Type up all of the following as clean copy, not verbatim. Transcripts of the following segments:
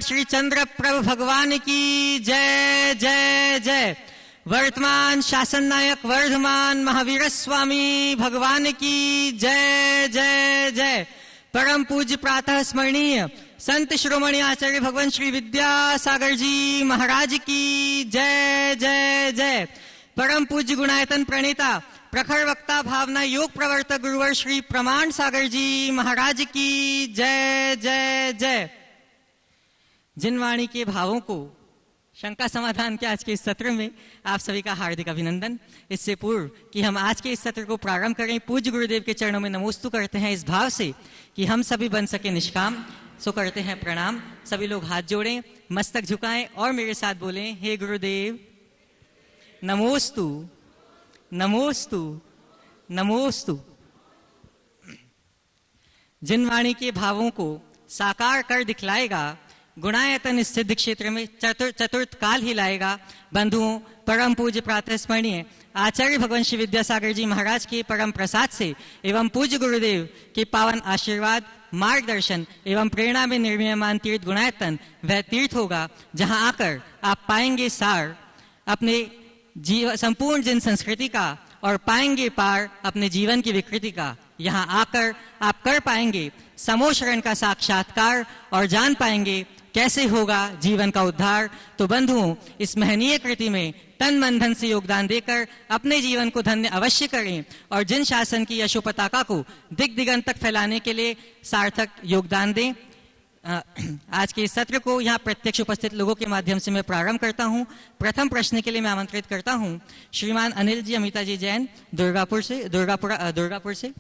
श्री चंद्र प्रभु भगवान की जय जय जय। वर्तमान शासन नायक वर्धमान महावीर स्वामी भगवान की जय जय जय। परम पूज्य प्रातः स्मरणीय संत शिरोमणि आचार्य भगवान श्री विद्यासागर जी महाराज की जय जय जय। परम पूज्य गुणायतन प्रणेता प्रखर वक्ता भावना योग प्रवर्तक गुरुवर श्री प्रमाण सागर जी महाराज की जय जय जय। जिन वाणी के भावों को शंका समाधान के आज के इस सत्र में आप सभी का हार्दिक अभिनंदन। इससे पूर्व कि हम आज के इस सत्र को प्रारंभ करें, पूज्य गुरुदेव के चरणों में नमोस्तु करते हैं इस भाव से कि हम सभी बन सके निष्काम। सो करते हैं प्रणाम। सभी लोग हाथ जोड़ें, मस्तक झुकाएं और मेरे साथ बोलें, हे गुरुदेव नमोस्तु नमोस्तु नमोस्तु। जिन वाणी के भावों को साकार कर दिखलाएगा, गुणायतन इस सिद्ध क्षेत्र में चतुर्थ काल ही लाएगा। बंधुओं, परम पूज्य प्रातः स्मरणीय आचार्य भगवान श्री विद्यासागर जी महाराज के परम प्रसाद से एवं पूज्य गुरुदेव के पावन आशीर्वाद, मार्गदर्शन एवं प्रेरणा में निर्मीयमान तीर्थ गुणायतन वह तीर्थ होगा जहां आकर आप पाएंगे सार अपने संपूर्ण जन संस्कृति का और पाएंगे पार अपने जीवन की विकृति का। यहाँ आकर आप कर पाएंगे समोशरण का साक्षात्कार और जान पाएंगे कैसे होगा जीवन का उद्धार। तो बंधुओं, इस महनीय कृति में तन मन धन से योगदान देकर अपने जीवन को धन्य अवश्य करें और जिन शासन की यशो पताका को दिग दिगंत तक फैलाने के लिए सार्थक योगदान दें। आज के इस सत्र को यहाँ प्रत्यक्ष उपस्थित लोगों के माध्यम से मैं प्रारंभ करता हूँ। प्रथम प्रश्न के लिए मैं आमंत्रित करता हूँ श्रीमान अनिल जी अमिता जी जैन दुर्गापुर से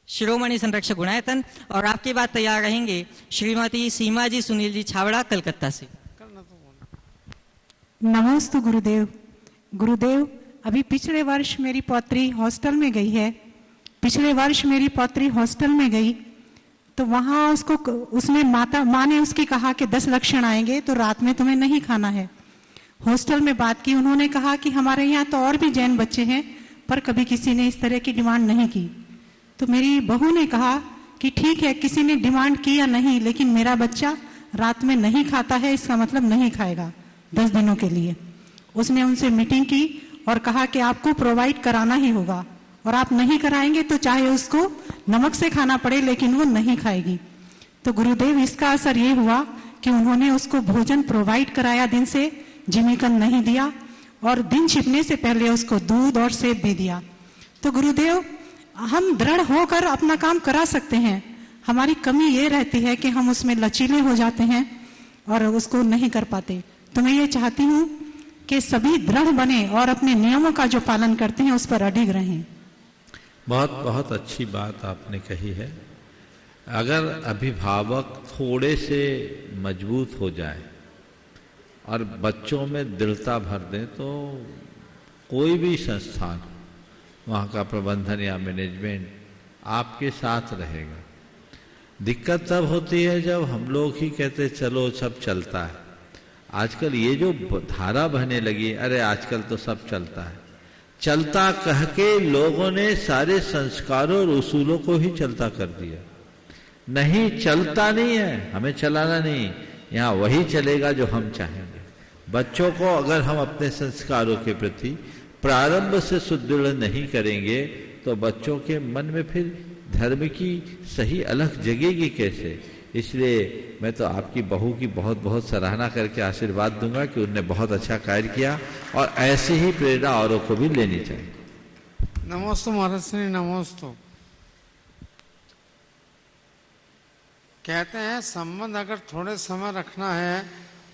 शिरोमणि संरक्षक गुणायतन, और आपके बाद तैयार रहेंगे श्रीमती सीमा जी सुनील जी छावड़ा कलकत्ता से। नमस्ते गुरुदेव। गुरुदेव, अभी पिछले वर्ष मेरी पौत्री हॉस्टल में गई है। पिछले वर्ष मेरी पौत्री हॉस्टल में गई तो वहां उसमें माँ ने उसकी कहा कि 10 लक्षण आएंगे तो रात में तुम्हें नहीं खाना है। हॉस्टल में बात की, उन्होंने कहा कि हमारे यहाँ तो और भी जैन बच्चे हैं पर कभी किसी ने इस तरह की डिमांड नहीं की। तो मेरी बहू ने कहा कि ठीक है, किसी ने डिमांड की या नहीं, लेकिन मेरा बच्चा रात में नहीं खाता है, इसका मतलब नहीं खाएगा 10 दिनों के लिए। उसने उनसे मीटिंग की और कहा कि आपको प्रोवाइड कराना ही होगा और आप नहीं कराएंगे तो चाहे उसको नमक से खाना पड़े लेकिन वो नहीं खाएगी। तो गुरुदेव, इसका असर ये हुआ कि उन्होंने उसको भोजन प्रोवाइड कराया, दिन से जिमिकन नहीं दिया और दिन छिपने से पहले उसको दूध और सेब भी दिया। तो गुरुदेव, हम दृढ़ होकर अपना काम करा सकते हैं, हमारी कमी ये रहती है कि हम उसमें लचीले हो जाते हैं और उसको नहीं कर पाते। तो मैं ये चाहती हूँ कि सभी दृढ़ बने और अपने नियमों का जो पालन करते हैं उस पर अडिग रहें। बहुत बहुत अच्छी बात आपने कही है। अगर अभिभावक थोड़े से मजबूत हो जाए और बच्चों में दृढ़ता भर दें तो कोई भी संस्थान, वहाँ का प्रबंधन या मैनेजमेंट आपके साथ रहेगा। दिक्कत तब होती है जब हम लोग ही कहते चलो सब चलता है। आजकल ये जो धारा बहने लगी, अरे आजकल तो सब चलता है, चलता कह के लोगों ने सारे संस्कारों और उसूलों को ही चलता कर दिया। नहीं, चलता नहीं है, हमें चलाना नहीं, यहाँ वही चलेगा जो हम चाहेंगे। बच्चों को अगर हम अपने संस्कारों के प्रति प्रारंभ से सुदृढ़ नहीं करेंगे तो बच्चों के मन में फिर धर्म की सही अलख जगेगी कैसे। इसलिए मैं तो आपकी बहू की बहुत बहुत सराहना करके आशीर्वाद दूंगा कि उनने बहुत अच्छा कार्य किया और ऐसे ही प्रेरणा औरों को भी लेनी चाहिए। नमोस्तु महाराज श्री नमोस्तु। कहते हैं संबंध अगर थोड़े समय रखना है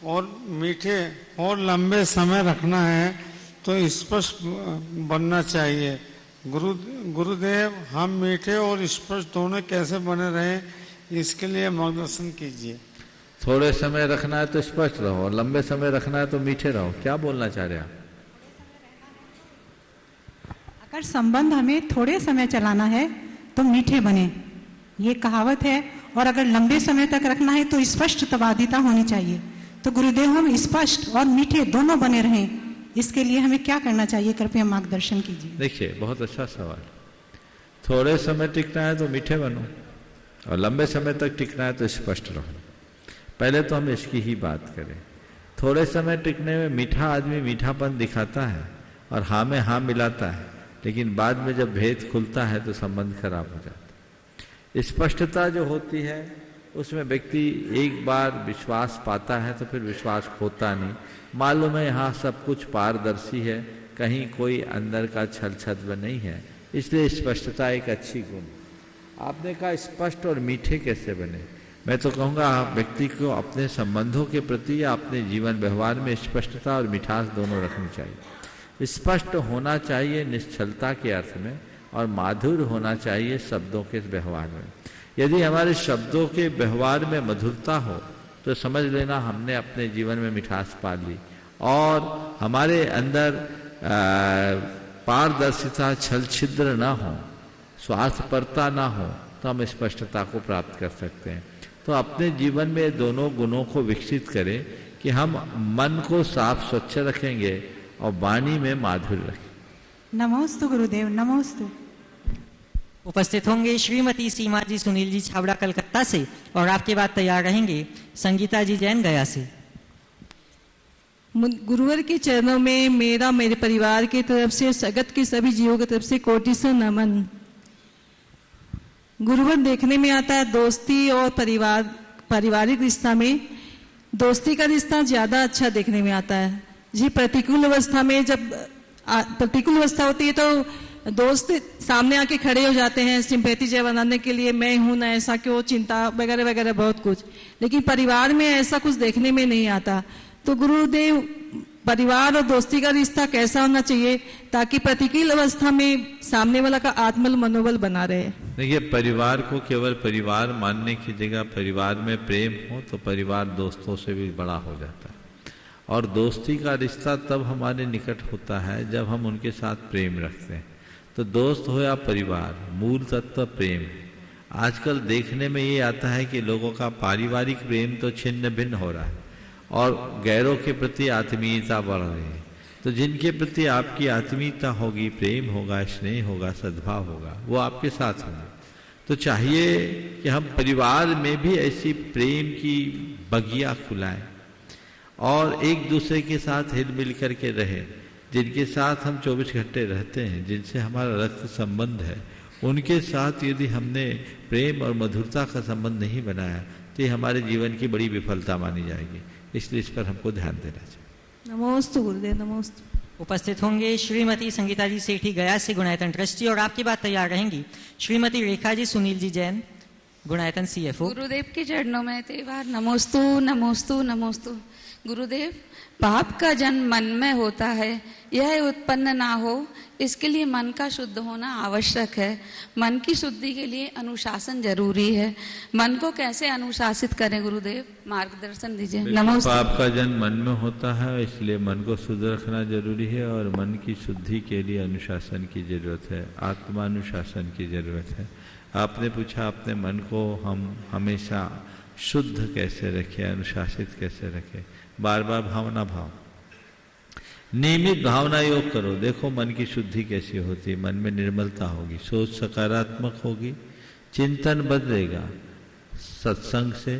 और मीठे और लंबे समय रखना है तो स्पष्ट बनना चाहिए। गुरुदेव, हम मीठे और स्पष्ट दोनों कैसे बने रहें, इसके लिए मार्गदर्शन कीजिए। थोड़े समय रखना है तो स्पष्ट रहो, लंबे समय रखना है तो मीठे रहो। क्या बोलना चाह रहे हैं आप? अगर संबंध हमें थोड़े समय चलाना है तो मीठे बने, ये कहावत है। और अगर लंबे समय तक रखना है तो स्पष्टवादिता होनी चाहिए। तो गुरुदेव, हम स्पष्ट और मीठे दोनों बने रहें, इसके लिए हमें क्या करना चाहिए, कृपया मार्गदर्शन कीजिए। देखिए, बहुत अच्छा सवाल। थोड़े समय टिकना है तो मीठे बनो और लंबे समय तक टिकना है तो स्पष्ट रहो। पहले तो हम इसकी ही बात करें। थोड़े समय टिकने में मीठा आदमी मीठापन दिखाता है और हाँ में हाँ मिलाता है, लेकिन बाद में जब भेद खुलता है तो संबंध खराब हो जाता है। स्पष्टता जो होती है उसमें व्यक्ति एक बार विश्वास पाता है तो फिर विश्वास खोता नहीं। मालूम है यहाँ सब कुछ पारदर्शी है, कहीं कोई अंदर का छल छद्म नहीं है, इसलिए स्पष्टता एक अच्छी गुण। आपने कहा स्पष्ट और मीठे कैसे बने, मैं तो कहूँगा व्यक्ति को अपने संबंधों के प्रति या अपने जीवन व्यवहार में स्पष्टता और मिठास दोनों रखनी चाहिए। स्पष्ट होना चाहिए निश्चलता के अर्थ में और माधुर होना चाहिए शब्दों के व्यवहार में। यदि हमारे शब्दों के व्यवहार में मधुरता हो तो समझ लेना हमने अपने जीवन में मिठास पा ली, और हमारे अंदर पारदर्शिता छल छिद्र ना हो, स्वार्थपरता ना हो, तो हम स्पष्टता को प्राप्त कर सकते हैं। तो अपने जीवन में दोनों गुणों को विकसित करें कि हम मन को साफ स्वच्छ रखेंगे और वाणी में माधुर्य रखें। नमोस्तु गुरुदेव, नमोस्तु। उपस्थित होंगे श्रीमती सीमा जी सुनील जी छाबड़ा कलकत्ता से, और आपके बाद तैयार रहेंगे संगीता जी जैन गया से। गुरुवर के चरणों में मेरा, मेरे परिवार की तरफ से, जगत के सभी जीवों की तरफ से कोटि से नमन। गुरुवर देखने में आता है दोस्ती और पारिवारिक रिश्ता में दोस्ती का रिश्ता ज्यादा अच्छा देखने में आता है जी। प्रतिकूल अवस्था में जब प्रतिकूल अवस्था होती है तो दोस्त सामने आके खड़े हो जाते हैं सिंपैथी जय बनाने के लिए, मैं हूं ना, ऐसा क्यों, चिंता वगैरह वगैरह बहुत कुछ। लेकिन परिवार में ऐसा कुछ देखने में नहीं आता। तो गुरुदेव परिवार और दोस्ती का रिश्ता कैसा होना चाहिए ताकि प्रतिकूल अवस्था में सामने वाला का आत्मल मनोबल बना रहे? देखिए, परिवार को केवल परिवार मानने की जगह परिवार में प्रेम हो तो परिवार दोस्तों से भी बड़ा हो जाता है। और दोस्ती का रिश्ता तब हमारे निकट होता है जब हम उनके साथ प्रेम रखते हैं। तो दोस्त हो या परिवार, मूल तत्व प्रेम है। आजकल देखने में ये आता है कि लोगों का पारिवारिक प्रेम तो छिन्न भिन्न हो रहा है और गैरों के प्रति आत्मीयता बढ़ रही है। तो जिनके प्रति आपकी आत्मीयता होगी, प्रेम होगा, स्नेह होगा, सद्भाव होगा, वो आपके साथ होंगे। तो चाहिए कि हम परिवार में भी ऐसी प्रेम की बगिया खुलाएं और एक दूसरे के साथ हिल मिल करके रहें। जिनके साथ हम 24 घंटे रहते हैं, जिनसे हमारा रक्त संबंध है, उनके साथ यदि हमने प्रेम और मधुरता का संबंध नहीं बनाया तो ये हमारे जीवन की बड़ी विफलता मानी जाएगी। इसलिए इस पर हमको ध्यान देना चाहिए। नमोस्तु गुरुदेव, नमोस्तु। उपस्थित होंगे श्रीमती संगीता जी सेठी गया से गुणायतन ट्रस्टी, और आपकी बात तैयार रहेंगी श्रीमती रेखा जी सुनील जी जैन गुणायतन CFO। गुरुदेव के चरणों में तेवार नमोस्तु नमोस्तु नमोस्तु। गुरुदेव, पाप का जन्म मन में होता है, यह उत्पन्न ना हो इसके लिए मन का शुद्ध होना आवश्यक है। मन की शुद्धि के लिए अनुशासन जरूरी है। मन को कैसे अनुशासित करें गुरुदेव, मार्गदर्शन दीजिए। नमस्ते। पाप का जन्म मन में होता है, इसलिए मन को शुद्ध रखना जरूरी है और मन की शुद्धि के लिए अनुशासन की जरूरत है, आत्मानुशासन की जरूरत है। आपने पूछा अपने मन को हम हमेशा शुद्ध कैसे रखें, अनुशासित कैसे रखें। बार बार भावना भाव, नियमित भावना योग करो। देखो मन की शुद्धि कैसी होती है। मन में निर्मलता होगी, सोच सकारात्मक होगी, चिंतन बदलेगा। सत्संग से,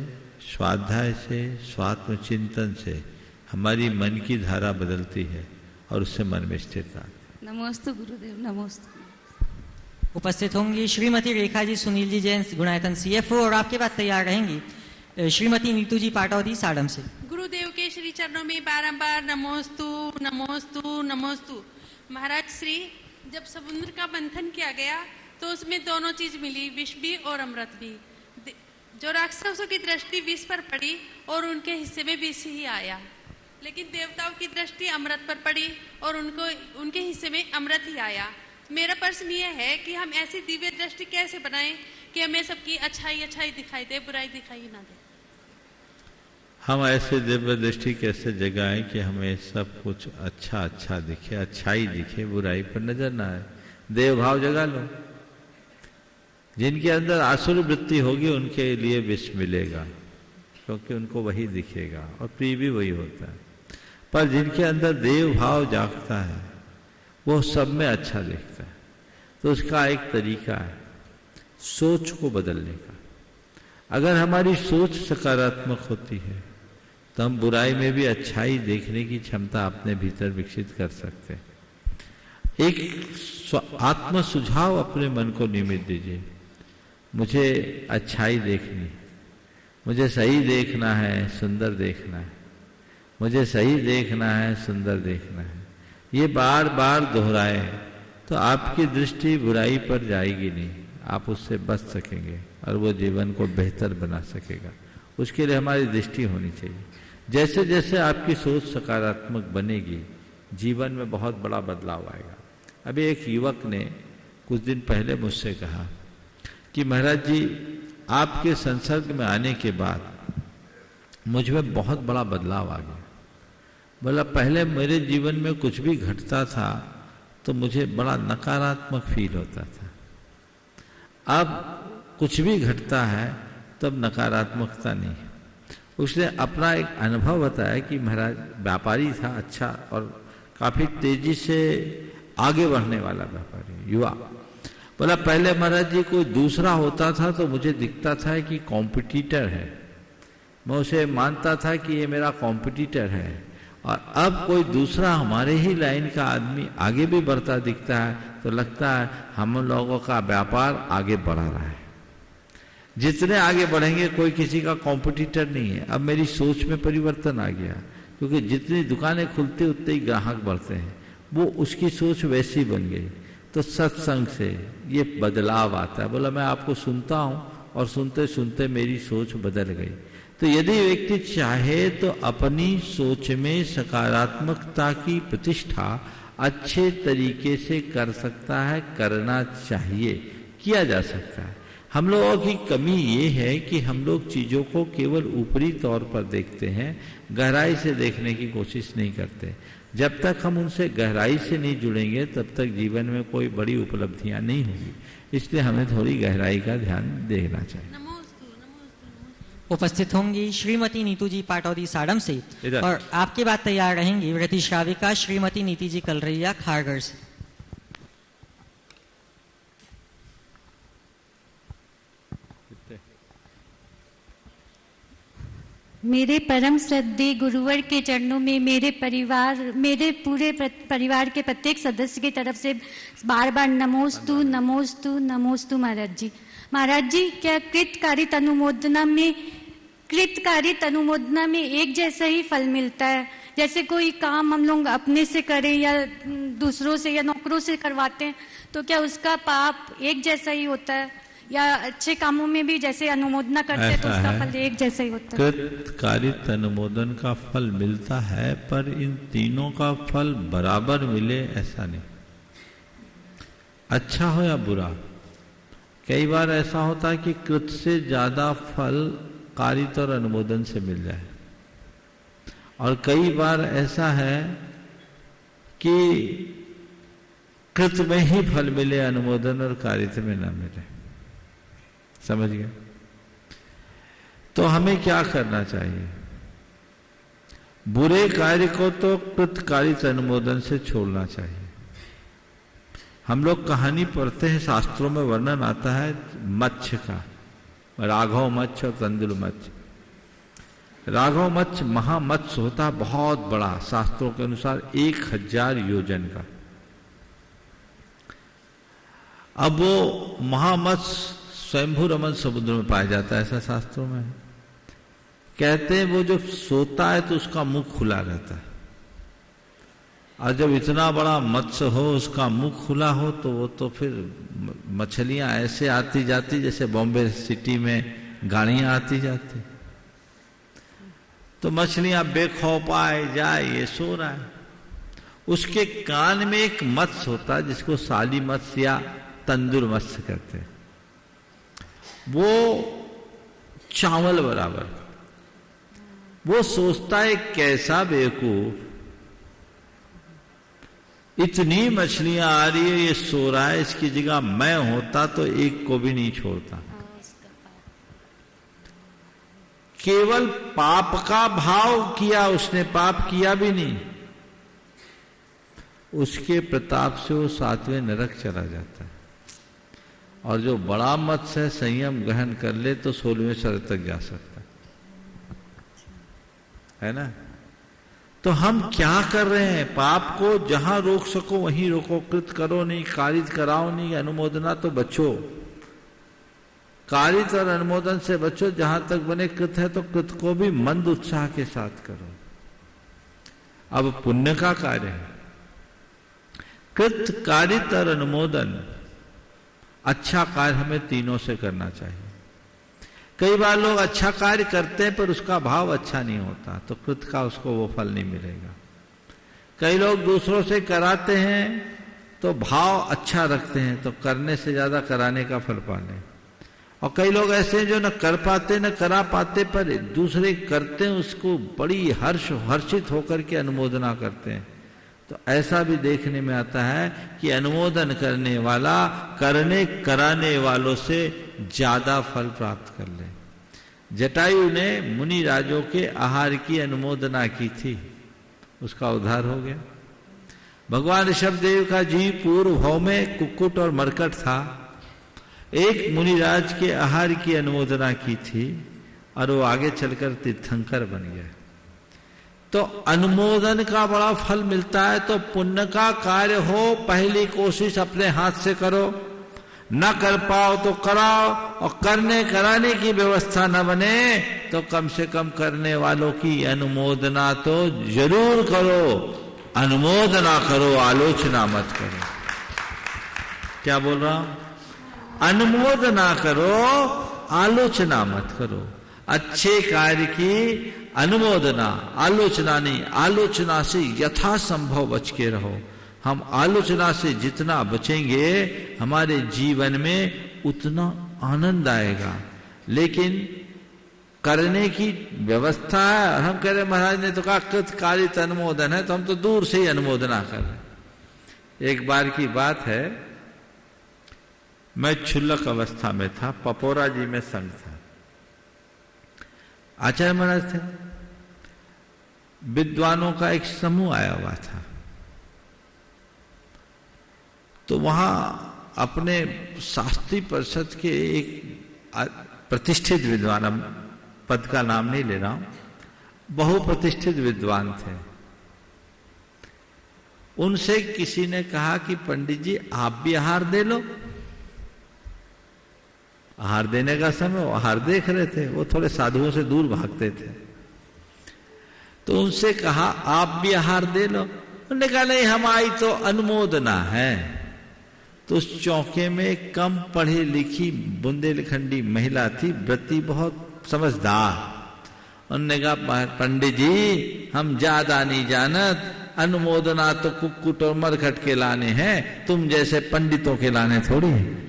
स्वाध्याय से, स्वात्म चिंतन से हमारी मन की धारा बदलती है और उससे मन में स्थिरता। नमोस्तु गुरुदेव, नमोस्तु। उपस्थित होंगी श्रीमती रेखा जी सुनील जी जैन गुणायतन CFO, और आपके बाद तैयार रहेंगी श्रीमती नीतू जी पाटौदी साडम से। गुरुदेव के श्री चरणों में बारंबार नमोस्तु नमोस्तु नमोस्तु। महाराज श्री, जब समुद्र का मंथन किया गया तो उसमें दोनों चीज मिली, विष भी और अमृत भी। जो राक्षसों की दृष्टि विष पर पड़ी और उनके हिस्से में विष ही आया, लेकिन देवताओं की दृष्टि अमृत पर पड़ी और उनके हिस्से में अमृत ही आया। मेरा प्रश्न ये है कि हम ऐसी दिव्य दृष्टि कैसे बनाएं कि हमें सबकी अच्छाई दिखाई दे, बुराई दिखाई ना दे। हम ऐसे दिव्य दृष्टि कैसे जगाएं कि हमें सब कुछ अच्छा दिखे, अच्छाई दिखे, बुराई पर नजर ना आए। देव भाव जगा लो। जिनके अंदर आसुर वृत्ति होगी उनके लिए विष मिलेगा, क्योंकि उनको वही दिखेगा और प्रिय भी वही होता है। पर जिनके अंदर देव भाव जागता है वो सब में अच्छा दिखता है। तो उसका एक तरीका है सोच को बदलने का। अगर हमारी सोच सकारात्मक होती है तो हम बुराई में भी अच्छाई देखने की क्षमता अपने भीतर विकसित कर सकते हैं। एक आत्म सुझाव अपने मन को निमित्त दीजिए, मुझे अच्छाई देखनी, मुझे सही देखना है, सुंदर देखना है, मुझे सही देखना है, सुंदर देखना है। ये बार बार दोहराए तो आपकी दृष्टि बुराई पर जाएगी नहीं, आप उससे बच सकेंगे और वो जीवन को बेहतर बना सकेगा। उसके लिए हमारी दृष्टि होनी चाहिए। जैसे जैसे आपकी सोच सकारात्मक बनेगी, जीवन में बहुत बड़ा बदलाव आएगा। अभी एक युवक ने कुछ दिन पहले मुझसे कहा कि महाराज जी, आपके संसर्ग में आने के बाद मुझ में बहुत बड़ा बदलाव आ गया। बोला, पहले मेरे जीवन में कुछ भी घटता था तो मुझे बड़ा नकारात्मक फील होता था, अब कुछ भी घटता है तब नकारात्मकता नहीं। उसने अपना एक अनुभव बताया कि महाराज, व्यापारी था अच्छा और काफी तेजी से आगे बढ़ने वाला व्यापारी, युवा। बोला, पहले महाराज जी कोई दूसरा होता था तो मुझे दिखता था कि कॉम्पिटिटर है, मैं उसे मानता था कि ये मेरा कॉम्पिटिटर है। और अब कोई दूसरा हमारे ही लाइन का आदमी आगे भी बढ़ता दिखता है तो लगता है हम लोगों का व्यापार आगे बढ़ा रहा है। जितने आगे बढ़ेंगे कोई किसी का कॉम्पिटिटर नहीं है। अब मेरी सोच में परिवर्तन आ गया, क्योंकि जितनी दुकानें खुलती उतने ही ग्राहक बढ़ते हैं, वो उसकी सोच वैसी बन गई। तो सत्संग से ये बदलाव आता है। बोला, मैं आपको सुनता हूँ और सुनते सुनते मेरी सोच बदल गई। तो यदि व्यक्ति चाहे तो अपनी सोच में सकारात्मकता की प्रतिष्ठा अच्छे तरीके से कर सकता है, करना चाहिए, किया जा सकता है। हम लोगों की कमी ये है कि हम लोग चीजों को केवल ऊपरी तौर पर देखते हैं, गहराई से देखने की कोशिश नहीं करते। जब तक हम उनसे गहराई से नहीं जुड़ेंगे तब तक जीवन में कोई बड़ी उपलब्धियां नहीं होगी। इसलिए हमें थोड़ी गहराई का ध्यान देना चाहिए। उपस्थित होंगी श्रीमती नीतू जी पाटौदी साड़म से, और आपके बाद तैयार रहेंगी व्रती श्राविका श्रीमती नीति जी कलरैया खारगढ़ से। मेरे परम श्रद्धेय गुरुवर के चरणों में मेरे पूरे परिवार के प्रत्येक सदस्य की तरफ से बार बार नमोस्तु नमोस्तु नमोस्तु महाराज जी। महाराज जी, क्या कृतकारित अनुमोदना में एक जैसा ही फल मिलता है? जैसे कोई काम हम लोग अपने से करें या दूसरों से या नौकरों से करवाते हैं तो क्या उसका पाप एक जैसा ही होता है, या अच्छे कामों में भी जैसे अनुमोदना करते हैं तो उसका फल एक जैसा ही होता है? कृतकारित अनुमोदन का फल मिलता है, पर इन तीनों का फल बराबर मिले ऐसा नहीं। अच्छा हो या बुरा, कई बार ऐसा होता है कि कृत से ज्यादा फल कारित और अनुमोदन से मिल जाए, और कई बार ऐसा है कि कृत में ही फल मिले, अनुमोदन और कारित में ना मिले। समझ गए? तो हमें क्या करना चाहिए? बुरे कार्य को तो कृतकारित अनुमोदन से छोड़ना चाहिए। हम लोग कहानी पढ़ते हैं, शास्त्रों में वर्णन आता है मत्स्य का, राघव मत्स्य और तंदुल मत्स्य। राघव मत्स्य महामत्स्य होता है, बहुत बड़ा, शास्त्रों के अनुसार 1000 योजन का। अब वो महामत्स्य स्वयंभू रमन समुद्र में पाया जाता है, ऐसा शास्त्रों में है। कहते हैं वो जब सोता है तो उसका मुंह खुला रहता है, और जब इतना बड़ा मत्स्य हो उसका मुंह खुला हो तो वो तो फिर मछलियां ऐसे आती जाती जैसे बॉम्बे सिटी में गाड़ियां आती जाती। तो मछलियां बेखौफ आए जाए, ये सो रहा है। उसके कान में एक मत्स्य होता है जिसको साली मत्स्य या तंदुर मत्स्य कहते हैं। वो चावल बराबर। वो सोचता है कैसा बेवकूफ, इतनी मछलियां आ रही है, ये सो रहा है, इसकी जगह मैं होता तो एक को भी नहीं छोड़ता। केवल पाप का भाव किया उसने, पाप किया भी नहीं। उसके प्रताप से वो 7वें नरक चला जाता है। और जो बड़ा मत्स्य है संयम ग्रहण कर ले तो 16वें स्वर्ग तक जा सकता है ना। तो हम क्या कर रहे हैं? पाप को जहां रोक सको वहीं रोको, कृत करो नहीं, कारित कराओ नहीं, अनुमोदना तो बचो, कारित और अनुमोदन से बचो। जहां तक बने कृत है तो कृत को भी मंद उत्साह के साथ करो। अब पुण्य का कार्य है, कृत, कारित और अनुमोदन। अच्छा कार्य हमें तीनों से करना चाहिए। कई बार लोग अच्छा कार्य करते हैं पर उसका भाव अच्छा नहीं होता, तो कृत का उसको वो फल नहीं मिलेगा। कई लोग दूसरों से कराते हैं तो भाव अच्छा रखते हैं, तो करने से ज्यादा कराने का फल पाले। और कई लोग ऐसे हैं जो न कर पाते न करा पाते, पर दूसरे करते हैं उसको बड़ी हर्षित होकर के अनुमोदना करते हैं। तो ऐसा भी देखने में आता है कि अनुमोदन करने वाला करने कराने वालों से ज्यादा फल प्राप्त कर ले। जटायु ने मुनि राजों के आहार की अनुमोदना की थी, उसका उद्धार हो गया। भगवान ऋषभदेव का जीव पूर्व भाव में कुक्कुट और मरकट था, एक मुनिराज के आहार की अनुमोदना की थी और वो आगे चलकर तीर्थंकर बन गया। तो अनुमोदन का बड़ा फल मिलता है। तो पुण्य का कार्य हो, पहली कोशिश अपने हाथ से करो, न कर पाओ तो कराओ, और करने कराने की व्यवस्था न बने तो कम से कम करने वालों की अनुमोदना तो जरूर करो। अनुमोदना करो, आलोचना मत करो। क्या बोल रहा हूं? अनुमोदना करो, आलोचना मत करो। अच्छे कार्य की अनुमोदना, आलोचना नहीं। आलोचना से यथासंभव बच के रहो। हम आलोचना से जितना बचेंगे हमारे जीवन में उतना आनंद आएगा। लेकिन करने की व्यवस्था है, हम कह रहे महाराज ने तो कहा कृत कारित अनुमोदन है, तो हम तो दूर से ही अनुमोदना कर रहे। एक बार की बात है, मैं क्षुल्लक अवस्था में था, पपोरा जी में संघ था, आचार्य महाराज थे, विद्वानों का एक समूह आया हुआ था। तो वहां अपने शास्त्री परिषद के एक प्रतिष्ठित विद्वान, पद का नाम नहीं ले रहा हूं, बहुप्रतिष्ठित विद्वान थे। उनसे किसी ने कहा कि पंडित जी आप भी आहार दे लो। आहार देने का समय वो आहार देख रहे थे, वो थोड़े साधुओं से दूर भागते थे। तो उनसे कहा आप भी आहार दे लो। उन्होंने कहा नहीं, हमारी तो अनुमोदना है। तो उस चौके में कम पढ़ी लिखी बुंदेलखंडी महिला थी, व्रती, बहुत समझदार। उन्होंने कहा पंडित जी हम ज्यादा नहीं जानत, अनुमोदना तो कुक्कुट और मरकट के लाने हैं, तुम जैसे पंडितों के लाने थोड़ी है।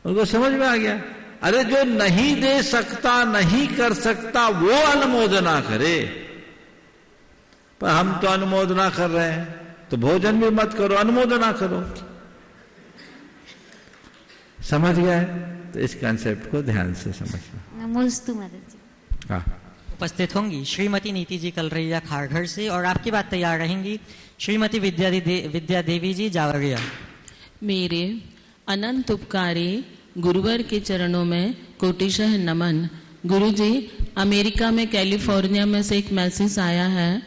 उनको समझ में आ गया, अरे जो नहीं दे सकता, नहीं कर सकता, वो अनुमोदना करे। पर हम तो अनुमोदना कर रहे हैं, तो भोजन भी मत करो, अनुमोदना करो। समझ गए? तो इस कंसेप्ट को ध्यान से समझना। नमोस्तु महाराज जी। हाँ, उपस्थित होंगी श्रीमती नीति जी कलरैया खारघर से, और आपकी बात तैयार रहेंगी श्रीमती विद्या देवी जी जावरिया। मेरे अनंत उपकारी गुरुवर के चरणों में कोटिशः नमन। गुरुजी, अमेरिका में कैलिफोर्निया में से एक मैसेज आया है,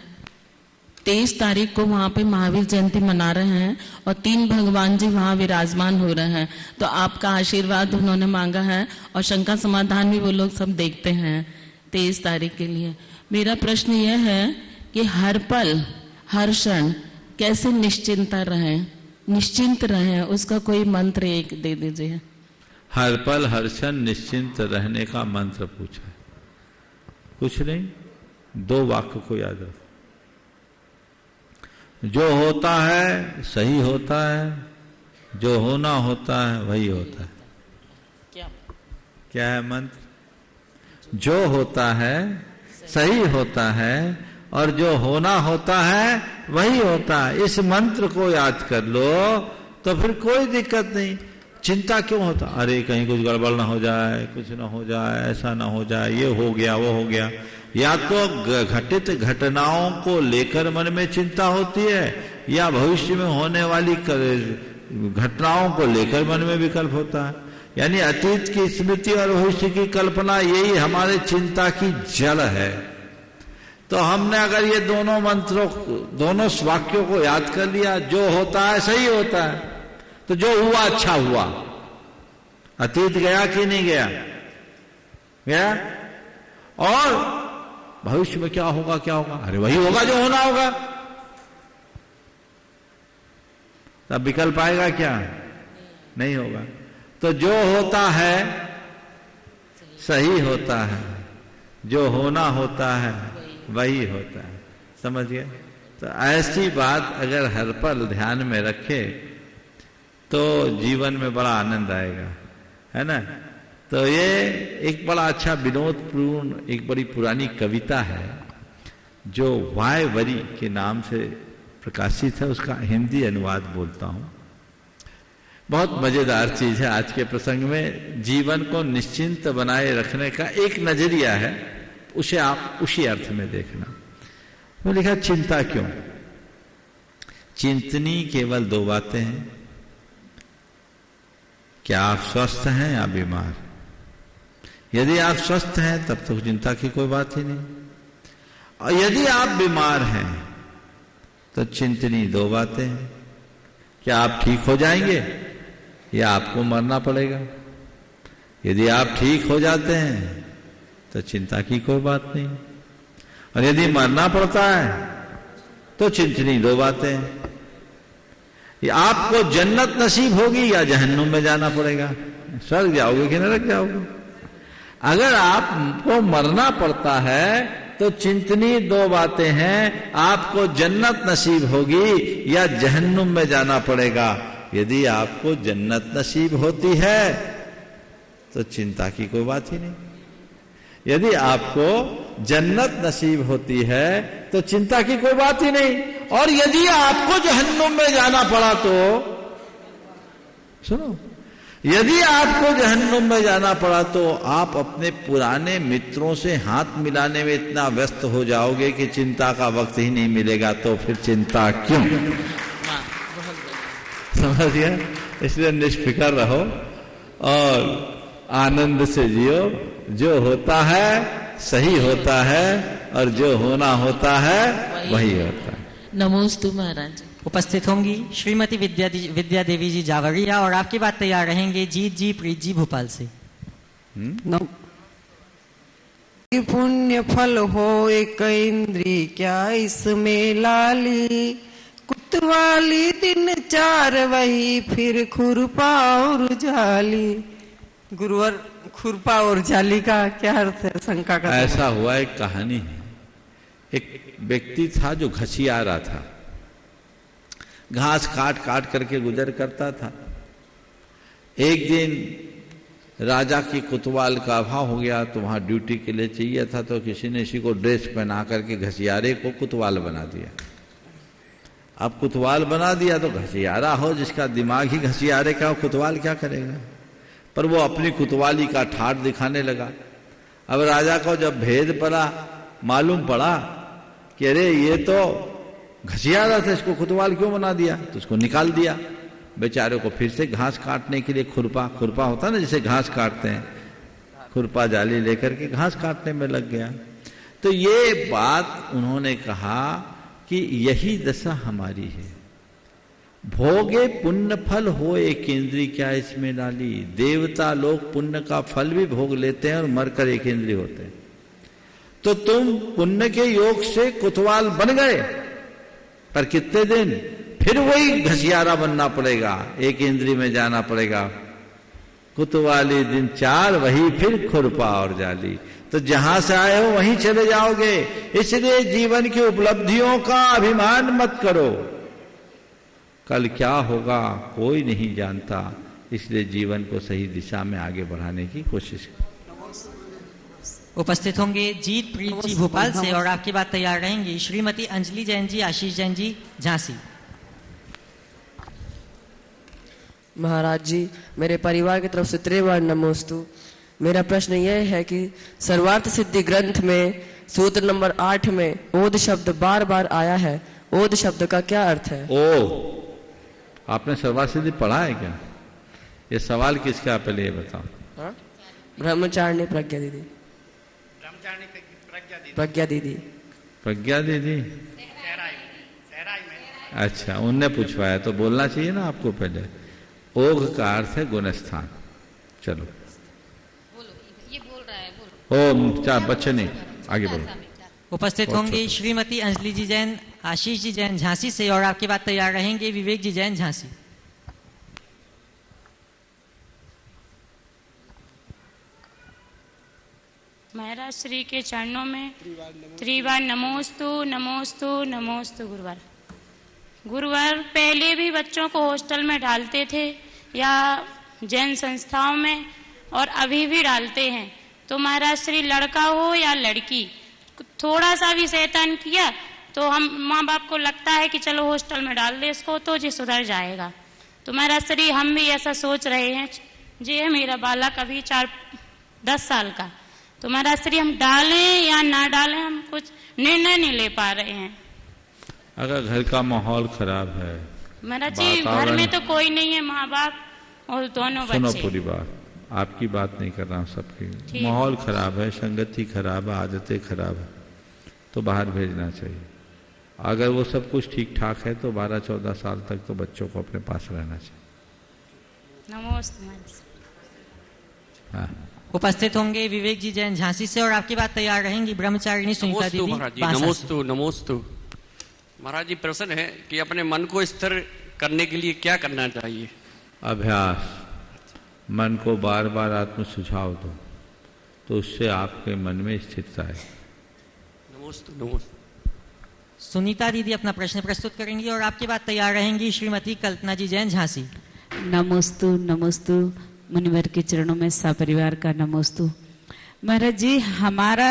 23 तारीख को वहाँ पे महावीर जयंती मना रहे हैं और 3 भगवान जी वहाँ विराजमान हो रहे हैं। तो आपका आशीर्वाद उन्होंने मांगा है और शंका समाधान भी वो लोग सब देखते हैं 23 तारीख के लिए। मेरा प्रश्न यह है कि हर पल हर क्षण कैसे निश्चिंत रहें, उसका कोई मंत्र एक दे दीजिए। हर पल हर क्षण निश्चिंत रहने का मंत्र पूछा, कुछ नहीं, 2 वाक्य को याद रखो। जो होता है सही होता है, जो होना होता है वही होता है। क्या है मंत्र? जो होता है सही होता है और जो होना होता है वही होता है। इस मंत्र को याद कर लो तो फिर कोई दिक्कत नहीं। चिंता क्यों होता? अरे कहीं कुछ गड़बड़ ना हो जाए, कुछ ना हो जाए, ऐसा ना हो जाए, ये हो गया वो हो गया। या तो घटित घटनाओं को लेकर मन में चिंता होती है, या भविष्य में होने वाली घटनाओं को लेकर मन में विकल्प होता है। यानी अतीत की स्मृति और भविष्य की कल्पना, यही हमारे चिंता की जड़ है। तो हमने अगर ये दोनों मंत्रों, दोनों वाक्यों को याद कर लिया, जो होता है सही होता है, तो जो हुआ अच्छा हुआ। अतीत गया कि नहीं गया? गया। और भविष्य में क्या होगा? क्या होगा? अरे वही होगा जो होना होगा। तब विकल्प आएगा क्या? नहीं होगा। तो जो होता है सही होता है, जो होना होता है वही होता है। समझ गए? तो ऐसी बात अगर हर पल ध्यान में रखे तो जीवन में बड़ा आनंद आएगा, है ना। तो ये एक बड़ा अच्छा विनोदपूर्ण, एक बड़ी पुरानी कविता है जो वाय वरी के नाम से प्रकाशित है। उसका हिंदी अनुवाद बोलता हूं। बहुत मजेदार चीज है। आज के प्रसंग में जीवन को निश्चिंत बनाए रखने का एक नजरिया है, उसे आप उसी अर्थ में देखना। वो लिखा, चिंता क्यों? चिंतनी केवल दो बातें हैं, क्या आप स्वस्थ हैं या बीमार। यदि आप स्वस्थ हैं तब तो चिंता की कोई बात ही नहीं, और यदि आप बीमार हैं तो चिंतनी दो बातें हैं, क्या आप ठीक हो जाएंगे या आपको मरना पड़ेगा। यदि आप ठीक हो जाते हैं तो चिंता की कोई बात नहीं, और यदि मरना पड़ता है तो चिंतनी दो बातें हैं, आपको जन्नत नसीब होगी या जहन्नुम में जाना पड़ेगा, स्वर्ग जाओगे कि नरक जाओगे। अगर आपको मरना पड़ता है तो चिंतनी दो बातें हैं, आपको जन्नत नसीब होगी या जहन्नुम में जाना पड़ेगा। यदि आपको जन्नत नसीब होती है तो चिंता की कोई बात ही नहीं, यदि आपको जन्नत नसीब होती है तो चिंता की कोई बात ही नहीं, और यदि आपको जहन्नुम में जाना पड़ा तो सुनो, यदि आपको जहन्नुम में जाना पड़ा तो आप अपने पुराने मित्रों से हाथ मिलाने में इतना व्यस्त हो जाओगे कि चिंता का वक्त ही नहीं मिलेगा। तो फिर चिंता क्यों? समझिए। इसलिए निष्फिकर रहो और आनंद से जियो। जो होता है सही होता है, और जो होना होता है वही होता है। नमोस्तु महाराज। उपस्थित होंगी श्रीमती विद्या देवी जी जावरिया, और आपकी बात तैयार रहेंगे जीत जी प्रीत जी भोपाल से। पुण्य फल हो एक इंद्री क्या इसमें लाली, कुतवाली दिन चार वही फिर खुरपा और जाली। गुरुवर, खुरपा और जाली का क्या अर्थ है? शंका का ऐसा हुआ, एक कहानी है। एक व्यक्ति था जो घसियारा था, घास काट काट करके गुजर करता था। एक दिन राजा की कुतवाल का अभाव हो गया, तो वहां ड्यूटी के लिए चाहिए था, तो किसी ने इसी को ड्रेस पहना करके घसियारे को कुतवाल बना दिया। अब कुतवाल बना दिया तो घसियारा हो, जिसका दिमाग ही घसियारे का, कुतवाल क्या करेगा। पर वो अपनी कुतवाली का ठाठ दिखाने लगा। अब राजा को जब भेद पड़ा, मालूम पड़ा कि अरे ये तो घसियारा था, इसको कुतवाल क्यों बना दिया, तो उसको निकाल दिया। बेचारे को फिर से घास काटने के लिए खुरपा होता ना, जैसे घास काटते हैं, खुरपा जाली लेकर के घास काटने में लग गया। तो ये बात उन्होंने कहा कि यही दशा हमारी है। भोगे पुण्य फल हो एक इंद्री क्या इसमें डाली। देवता लोग पुण्य का फल भी भोग लेते हैं और मरकर एक इंद्री होते हैं। तो तुम पुण्य के योग से कुतवाल बन गए, पर कितने दिन फिर वही घसियारा बनना पड़ेगा, एक इंद्री में जाना पड़ेगा। कुतवाली दिन चार वही फिर खुरपा और जाली। तो जहां से आए हो वहीं चले जाओगे। इसलिए जीवन की उपलब्धियों का अभिमान मत करो, कल क्या होगा कोई नहीं जानता। इसलिए जीवन को सही दिशा में आगे बढ़ाने की कोशिश करो। उपस्थित होंगे जीत प्रीत जी भोपाल से, और आपकी बात तैयार रहेंगी श्रीमती अंजलि जैन जी, आशीष जैन जी झांसी। महाराज जी, मेरे परिवार की तरफ से त्रिवार नमोस्तु। मेरा प्रश्न यह है कि सर्वार्थ सिद्धि ग्रंथ में सूत्र नंबर 8 में ओद शब्द बार बार आया है। ओद शब्द का क्या अर्थ है? आपने सर्वासिद्धि पढ़ा है क्या? ये सवाल किसका, पहले ये बताओ। ब्रह्मचारिणी प्रज्ञा दीदी। प्रज्ञा दीदी। प्रज्ञा दीदी, अच्छा, उनने पूछवाया तो बोलना चाहिए ना आपको पहले। ओघ का अर्थ है गुणस्थान। चलो ये बोल रहा है, बोलो। चार बच्चे नहीं, आगे बोलो। उपस्थित होंगे श्रीमती अंजलि जी जैन, आशीष जी जैन झांसी से, और आपके बाद तैयार रहेंगे विवेक जी जैन झांसी। महाराज श्री के चरणों में त्रिवार नमोस्तु नमोस्तु नमोस्तु। गुरुवार पहले भी बच्चों को हॉस्टल में डालते थे या जैन संस्थाओं में, और अभी भी डालते हैं। तो महाराज श्री लड़का हो या लड़की, थोड़ा सा भी शैतान किया तो हम माँ बाप को लगता है कि चलो हॉस्टल में डाल दे इसको तो जी सुधर जाएगा। तो महाराज श्री हम भी ऐसा सोच रहे हैं। जी है मेरा बालक अभी 10 साल का, तो महाराज श्री हम डालें या ना डालें, हम कुछ निर्णय नहीं ले पा रहे हैं। अगर घर का माहौल खराब है, महाराज जी घर में तो कोई नहीं है, माँ बाप और दोनों बच्चे। सुनो पूरी बात, आपकी बात नहीं कर रहा हूँ, सबकी। माहौल खराब है, संगति खराब है, आदतें खराब है, तो बाहर भेजना चाहिए। अगर वो सब कुछ ठीक ठाक है तो 12-14 साल तक तो बच्चों को अपने पास रहना चाहिए। नमस्ते। हाँ। उपस्थित होंगे विवेक जी जैन झांसी से, और आपकी बात तैयार रहेंगी ब्रह्मचारिणी सुनीता दीदी। नमोस्तु नमोस्तु। महाराज जी प्रश्न है कि अपने मन को स्थिर करने के लिए क्या करना चाहिए? अभ्यास। मन को बार बार आत्म सुझाव दो तो उससे आपके मन में स्थिरता है। नमोस्तु नमोस्तु। सुनीता दीदी अपना प्रश्न प्रस्तुत करेंगी, और आपके बाद तैयार रहेंगी श्रीमती कल्पना जी जैन झांसी। नमोस्तु नमोस्तु। मुनिवर के चरणों में सपरिवार का नमोस्तु। महाराज जी हमारा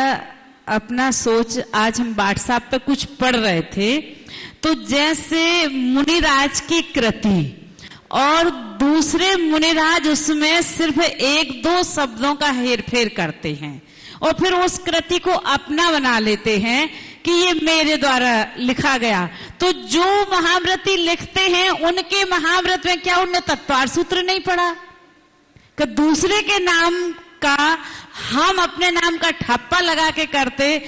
अपना सोच, आज हम व्हाट्सएप पे कुछ पढ़ रहे थे, तो जैसे मुनिराज की कृति और दूसरे मुनिराज उसमें सिर्फ 1-2 शब्दों का हेरफेर करते हैं और फिर उस कृति को अपना बना लेते हैं कि ये मेरे द्वारा लिखा गया। तो जो महाव्रती लिखते हैं उनके महाव्रत में क्या उन्होंने तत्वार सूत्र नहीं पढ़ा? कि दूसरे के नाम का हम अपने नाम का ठप्पा लगा के करते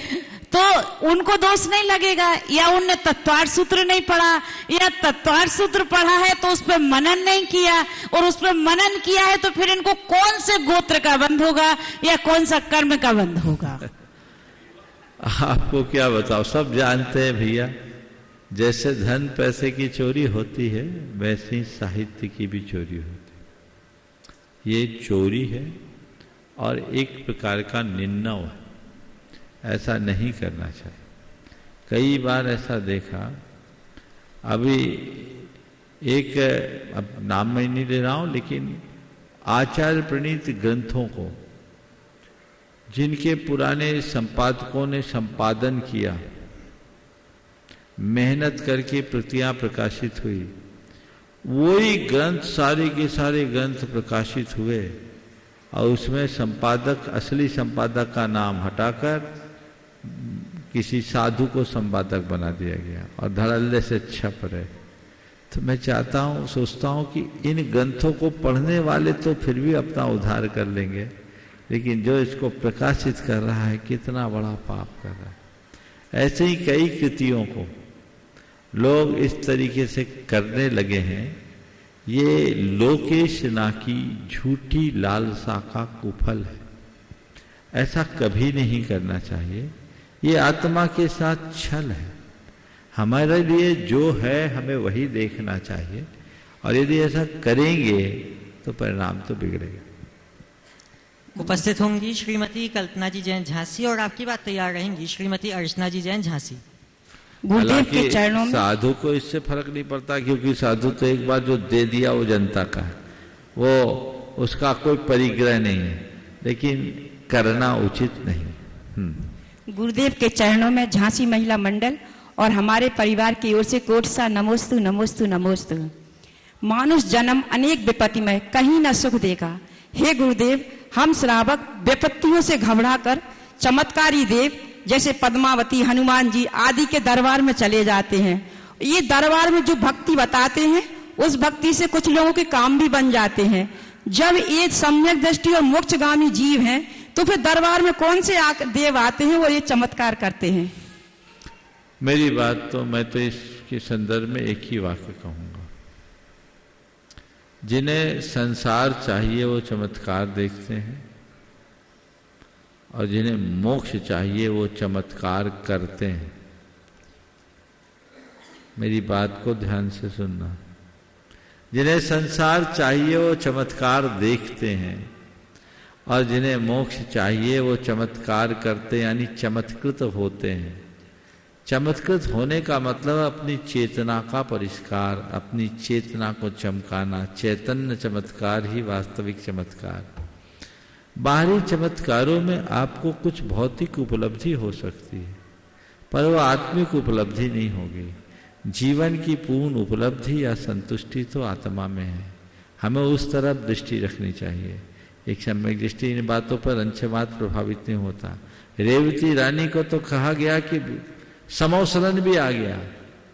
तो उनको दोष नहीं लगेगा? या उनने तत्वार सूत्र नहीं पढ़ा, या तत्वार सूत्र पढ़ा है तो उस पर मनन नहीं किया, और उस पर मनन किया है तो फिर इनको कौन से गोत्र का बंध होगा या कौन सा कर्म का बंध होगा? आपको क्या बताओ, सब जानते हैं भैया। जैसे धन पैसे की चोरी होती है वैसे ही साहित्य की भी चोरी होती है। ये चोरी है और एक प्रकार का निन्नव है, ऐसा नहीं करना चाहिए। कई बार ऐसा देखा, अभी एक, अब नाम मैं नहीं ले रहा हूं, लेकिन आचार्य प्रणीत ग्रंथों को जिनके पुराने संपादकों ने संपादन किया, मेहनत करके प्रतियां प्रकाशित हुई, वही ग्रंथ सारे के सारे ग्रंथ प्रकाशित हुए और उसमें संपादक, असली संपादक का नाम हटाकर किसी साधु को संपादक बना दिया गया और धड़ल्ले से छप रहे। तो मैं चाहता हूँ, सोचता हूँ कि इन ग्रंथों को पढ़ने वाले तो फिर भी अपना उद्धार कर लेंगे, लेकिन जो इसको प्रकाशित कर रहा है कितना बड़ा पाप कर रहा है। ऐसे ही कई कृतियों को लोग इस तरीके से करने लगे हैं। ये लोकेश ना की झूठी लालसा का कुफल है, ऐसा कभी नहीं करना चाहिए। ये आत्मा के साथ छल है। हमारे लिए जो है हमें वही देखना चाहिए, और यदि ऐसा करेंगे तो परिणाम तो बिगड़ेगा। उपस्थित होंगी श्रीमती कल्पना जी जैन झांसी, और आपकी बात तैयार रहेंगी श्रीमती अर्चना जी जैन झांसी। गुरुदेव के चरणों में साधु को इससे फर्क नहीं पड़ता, क्योंकि साधु तो एक बार जो दे दिया वो जनता का है, वो उसका कोई परिग्रह नहीं है, लेकिन करना उचित नहीं। गुरुदेव के चरणों में झांसी महिला मंडल और हमारे परिवार की ओर से कोट सा नमोस्तु नमोस्तु नमोस्तु। मानुष जन्म अनेक विपत्ति में कहीं न सुख देगा। हे गुरुदेव, हम श्रावक विपत्तियों से घबराकर चमत्कारी देव जैसे पद्मावती, हनुमान जी आदि के दरबार में चले जाते हैं। ये दरबार में जो भक्ति बताते हैं उस भक्ति से कुछ लोगों के काम भी बन जाते हैं। जब ये सम्यक दृष्टि और मोक्षगामी जीव हैं, तो फिर दरबार में कौन से देव आते हैं वो ये चमत्कार करते हैं? मेरी बात तो मैं तो इसके संदर्भ में एक ही वाक्य कहूंगा, जिन्हें संसार चाहिए वो चमत्कार देखते हैं, और जिन्हें मोक्ष चाहिए वो चमत्कार करते हैं। मेरी बात को ध्यान से सुनना। जिन्हें संसार चाहिए वो चमत्कार देखते हैं, और जिन्हें मोक्ष चाहिए वो चमत्कार करते यानी चमत्कृत होते हैं। चमत्कृत होने का मतलब अपनी चेतना का परिष्कार, अपनी चेतना को चमकाना। चैतन्य चमत्कार ही वास्तविक चमत्कार। बाहरी चमत्कारों में आपको कुछ भौतिक उपलब्धि हो सकती है, पर वह आत्मिक उपलब्धि नहीं होगी। जीवन की पूर्ण उपलब्धि या संतुष्टि तो आत्मा में है। हमें उस तरफ दृष्टि रखनी चाहिए। एक सम्यक दृष्टि इन बातों पर अंशमात्र प्रभावित नहीं होता। रेवती रानी को तो कहा गया कि समौसलन भी आ गया,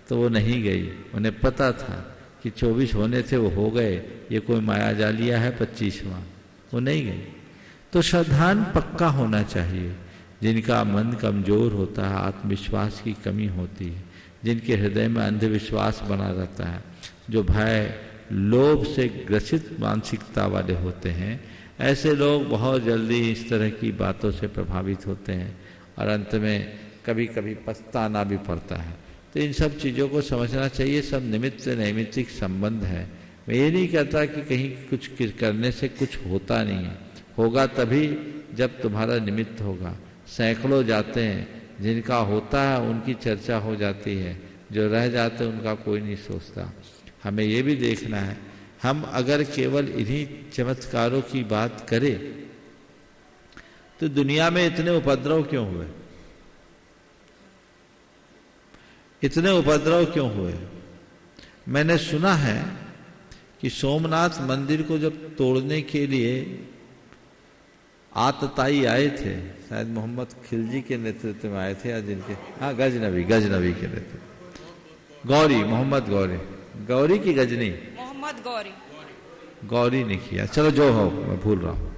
तो वो नहीं गई। उन्हें पता था कि 24 होने थे, वो हो गए, ये कोई माया जालिया है 25वां, वो नहीं गई। तो श्रद्धान पक्का होना चाहिए। जिनका मन कमजोर होता है, आत्मविश्वास की कमी होती है, जिनके हृदय में अंधविश्वास बना रहता है, जो भय लोभ से ग्रसित मानसिकता वाले होते हैं, ऐसे लोग बहुत जल्दी इस तरह की बातों से प्रभावित होते हैं और अंत में कभी कभी पछताना भी पड़ता है। तो इन सब चीज़ों को समझना चाहिए। सब निमित्त नैमित्तिक संबंध है। मैं ये नहीं कहता कि कहीं कुछ करने से कुछ होता नहीं है। होगा तभी जब तुम्हारा निमित्त होगा। सैकड़ों जाते हैं, जिनका होता है उनकी चर्चा हो जाती है, जो रह जाते हैं उनका कोई नहीं सोचता। हमें ये भी देखना है, हम अगर केवल इन्हीं चमत्कारों की बात करें तो दुनिया में इतने उपद्रव क्यों हुए? इतने उपद्रव क्यों हुए? मैंने सुना है कि सोमनाथ मंदिर को जब तोड़ने के लिए आतताई आए थे, शायद मोहम्मद खिलजी के नेतृत्व में आए थे या जिनके, हाँ, गजनवी के नेतृत्व, मोहम्मद गौरी की गजनी, मोहम्मद गौरी ने किया, चलो जो हो, मैं भूल रहा हूं।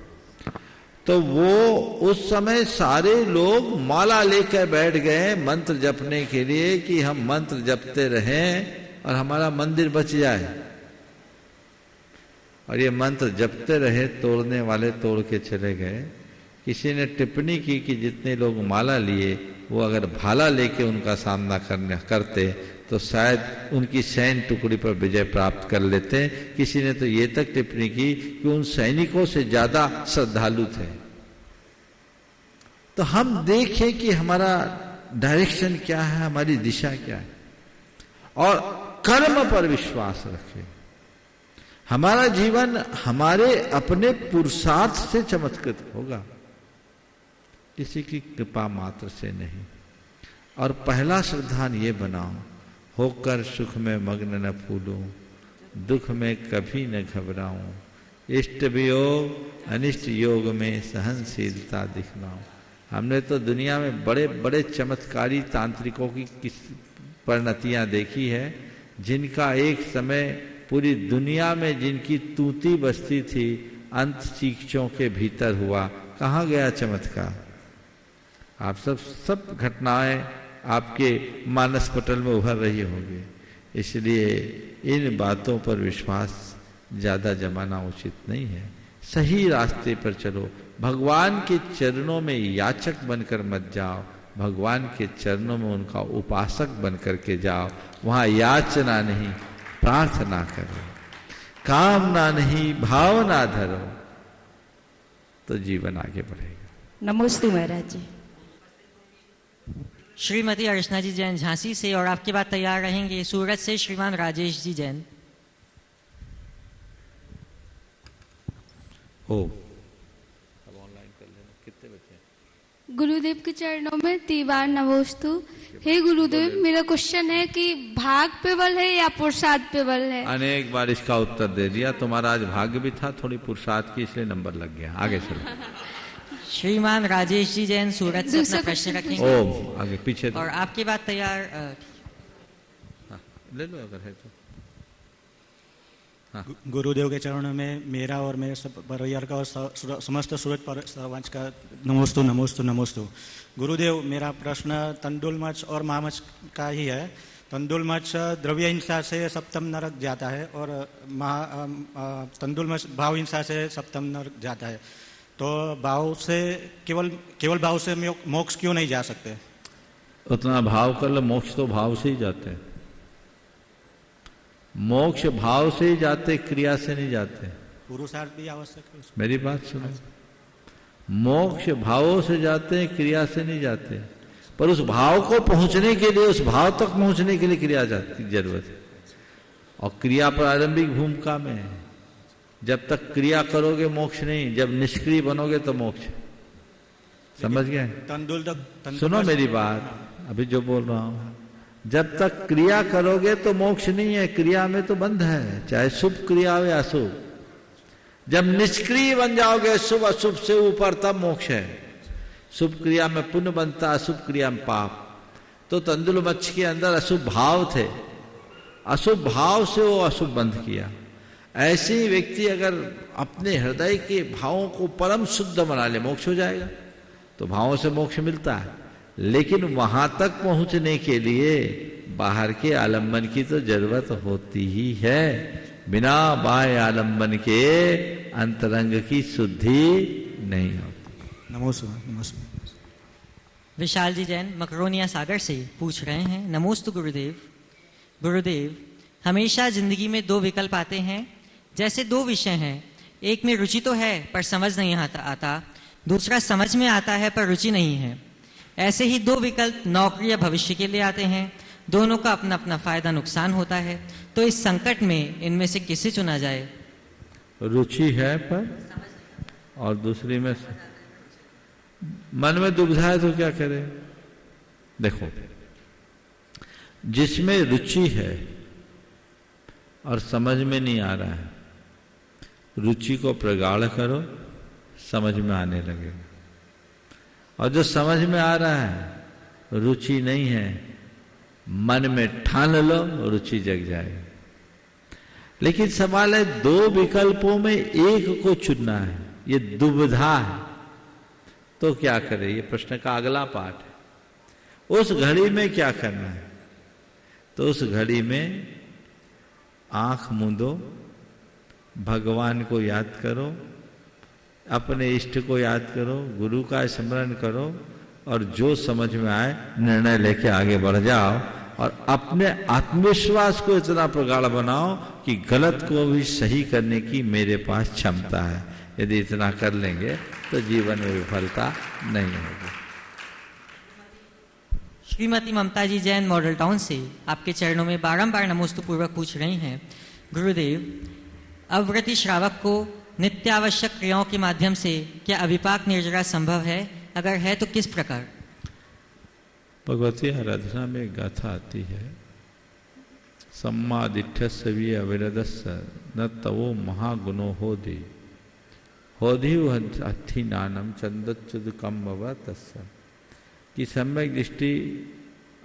तो वो उस समय सारे लोग माला लेकर बैठ गए मंत्र जपने के लिए कि हम मंत्र जपते रहें और हमारा मंदिर बच जाए। और ये मंत्र जपते रहे, तोड़ने वाले तोड़ के चले गए। किसी ने टिप्पणी की कि जितने लोग माला लिए वो अगर भाला लेके उनका सामना करते तो शायद उनकी सैन्य टुकड़ी पर विजय प्राप्त कर लेते। किसी ने तो ये तक टिप्पणी की कि उन सैनिकों से ज्यादा श्रद्धालु थे। तो हम देखें कि हमारा डायरेक्शन क्या है, हमारी दिशा क्या है, और कर्म पर विश्वास रखें। हमारा जीवन हमारे अपने पुरुषार्थ से चमत्कृत होगा, किसी की कृपा मात्र से नहीं। और पहला श्रद्धान ये बनाओ, होकर सुख में मग्न न फूलूं, दुख में कभी न घबराऊं, इष्ट वियोग अनिष्ट योग में सहनशीलता दिखलाऊं। हमने तो दुनिया में बड़े बड़े चमत्कारी तांत्रिकों की परिणतियां देखी है, जिनका एक समय पूरी दुनिया में जिनकी तूती बस्ती थी, अंत चीखचों के भीतर हुआ। कहाँ गया चमत्कार? आप सब घटनाएं आपके मानस पटल में उभर रही होगी। इसलिए इन बातों पर विश्वास ज्यादा जमाना उचित नहीं है। सही रास्ते पर चलो। भगवान के चरणों में याचक बनकर मत जाओ, भगवान के चरणों में उनका उपासक बनकर के जाओ। वहां याचना नहीं, प्रार्थना करो, कामना नहीं, भावना धरो, तो जीवन आगे बढ़ेगा। नमस्ते महाराज जी। श्रीमती अर्चना जी जैन झांसी से, और आपके बाद तैयार रहेंगे सूरत से श्रीमान राजेश जी जैन। अब ऑनलाइन कर लेना। कितने बच्चे? गुरुदेव के चरणों में 3 बार नमोस्तु। हे गुरुदेव, मेरा क्वेश्चन है कि भाग पे बल है या पुरुषार्थ पे बल है? अनेक बार इसका उत्तर दे दिया। तुम्हारा आज भाग्य भी था, थोड़ी पुरुषार्थ की, इसलिए नंबर लग गया। आगे चलो। श्रीमान राजेश जी जैन सूरत से अपना प्रश्न रखेंगे। आगे पीछे और आपके बाद तैयार ले लो अगर है तो। गुरुदेव के चरणों में मेरा और मेरे सब परिवार का और समस्त सूरज पर समाज का नमोस्तु नमोस्तु नमोस्तु। गुरुदेव, मेरा प्रश्न तंदुल मच और महामच का ही है। तंदुल मच द्रव्य हिंसा से सप्तम नरक जाता है और तंदुल मच भाव हिंसा से सप्तम नरक जाता है, तो भाव से केवल भाव से मोक्ष क्यों नहीं जा सकते? उतना भाव कर लो, मोक्ष तो भाव से ही जाते हैं। मोक्ष भाव से ही जाते, क्रिया से नहीं जाते। पुरुषार्थ भी आवश्यक है। मेरी बात सुनो, मोक्ष भावों से जाते हैं, क्रिया से नहीं जाते। पर उस भाव को पहुंचने के लिए, उस भाव तक पहुंचने के लिए क्रिया जाती जरूरत है। और क्रिया प्रारंभिक भूमिका में है। जब तक क्रिया करोगे मोक्ष नहीं, जब निष्क्रिय बनोगे तो मोक्ष। समझ गए? सुनो मेरी बात, अभी जो बोल रहा हूं, जब तक क्रिया करोगे तो मोक्ष नहीं है, क्रिया में तो बंध है, चाहे शुभ क्रिया हो या अशुभ। जब निष्क्रिय बन जाओगे शुभ अशुभ से ऊपर, तब मोक्ष है। शुभ क्रिया में पुण्य बनता, अशुभ क्रिया में पाप। तो तंदुल मच्छ के अंदर अशुभ भाव थे, अशुभ भाव से वो अशुभ बंध किया। ऐसे ही व्यक्ति अगर अपने हृदय के भावों को परम शुद्ध बना ले, मोक्ष हो जाएगा। तो भावों से मोक्ष मिलता है, लेकिन वहां तक पहुंचने के लिए बाहर के आलंबन की तो जरूरत होती ही है। बिना बाह्य आलंबन के अंतरंग की शुद्धि नहीं होती। नमोस्तु। विशाल जी जैन मकरोनिया सागर से पूछ रहे हैं, नमोस्तु गुरुदेव। गुरुदेव, हमेशा जिंदगी में दो विकल्प आते हैं। जैसे दो विषय हैं, एक में रुचि तो है पर समझ नहीं आता, दूसरा समझ में आता है पर रुचि नहीं है। ऐसे ही दो विकल्प नौकरी या भविष्य के लिए आते हैं, दोनों का अपना अपना फायदा नुकसान होता है। तो इस संकट में इनमें से किसे चुना जाए? रुचि है पर और दूसरी में मन में दुविधा है तो क्या करे? देखो, जिसमें रुचि है और समझ में नहीं आ रहा है, रुचि को प्रगाढ़ करो, समझ में आने लगेगा। और जो समझ में आ रहा है, रुचि नहीं है, मन में ठान लो, रुचि जग जाएगी। लेकिन सवाल है, दो विकल्पों में एक को चुनना है, ये दुविधा है। तो क्या करे? ये प्रश्न का अगला पार्ट है। उस घड़ी में क्या करना है? तो उस घड़ी में आंख मूंदो, भगवान को याद करो, अपने इष्ट को याद करो, गुरु का स्मरण करो, और जो समझ में आए निर्णय लेके आगे बढ़ जाओ। और अपने आत्मविश्वास को इतना प्रगाढ़ बनाओ कि गलत को भी सही करने की मेरे पास क्षमता है। यदि इतना कर लेंगे तो जीवन में विफलता नहीं होगी। श्रीमती ममता जी जैन मॉडल टाउन से आपके चरणों में बारंबार नमोस्तु पूर्वक पूछ रही हैं, गुरुदेव, अव्रति श्रावक को नित्य आवश्यक क्रियाओं के माध्यम से क्या अविपाक निर्जरा संभव है? अगर है तो किस प्रकार? भगवती आराधना में गाथा आती है, सम्मादिठ्यस्य वि अविरदस्य न तवो महागुणो होदि हथि नानम चंदच्युद कम तस्य। कि सम्यक दृष्टि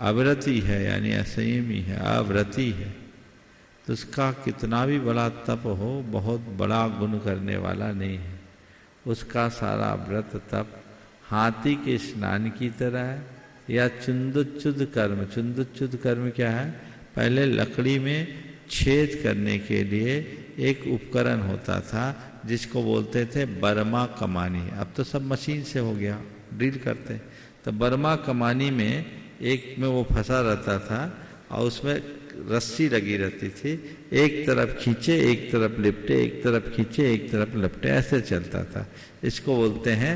अव्रति है, यानी असंयमी है, अव्रति है, तो उसका कितना भी बड़ा तप हो, बहुत बड़ा गुण करने वाला नहीं है। उसका सारा व्रत तप हाथी के स्नान की तरह है, या चुंदुच्युद कर्म। चुंदुच्युद कर्म क्या है? पहले लकड़ी में छेद करने के लिए एक उपकरण होता था जिसको बोलते थे बर्मा कमानी। अब तो सब मशीन से हो गया, ड्रिल करते। तो बर्मा कमानी में एक में वो फंसा रहता था और उसमें रस्सी लगी रहती थी, एक तरफ खींचे एक तरफ लिपटे, एक तरफ खींचे एक तरफ लिपटे, ऐसे चलता था। इसको बोलते हैं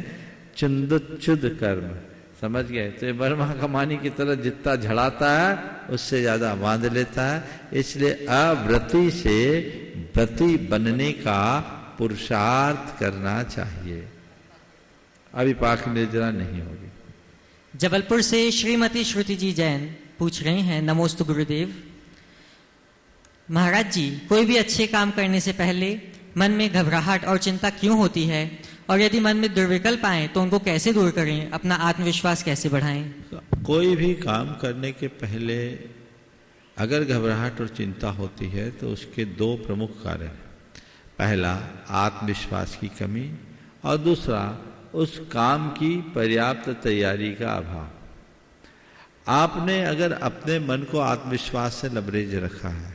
चुंदुच्युद कर्म। समझ गए? तो ये बर्मा कमानी की तरह जितना झड़ाता है उससे ज्यादा बांध लेता है। इसलिए अव्रति से व्रति बनने का पुरुषार्थ करना चाहिए, अविपाक निर्जरा नहीं होगी। जबलपुर से श्रीमती श्रुति जी जैन पूछ रही हैं, नमोस्तु गुरुदेव। महाराज जी, कोई भी अच्छे काम करने से पहले मन में घबराहट और चिंता क्यों होती है? और यदि मन में दुर्विकल्प आए तो उनको कैसे दूर करें? अपना आत्मविश्वास कैसे बढ़ाएं? कोई भी काम करने के पहले अगर घबराहट और चिंता होती है तो उसके दो प्रमुख कारण हैं। पहला आत्मविश्वास की कमी और दूसरा उस काम की पर्याप्त तैयारी का अभाव। आपने अगर अपने मन को आत्मविश्वास से लबरेज रखा है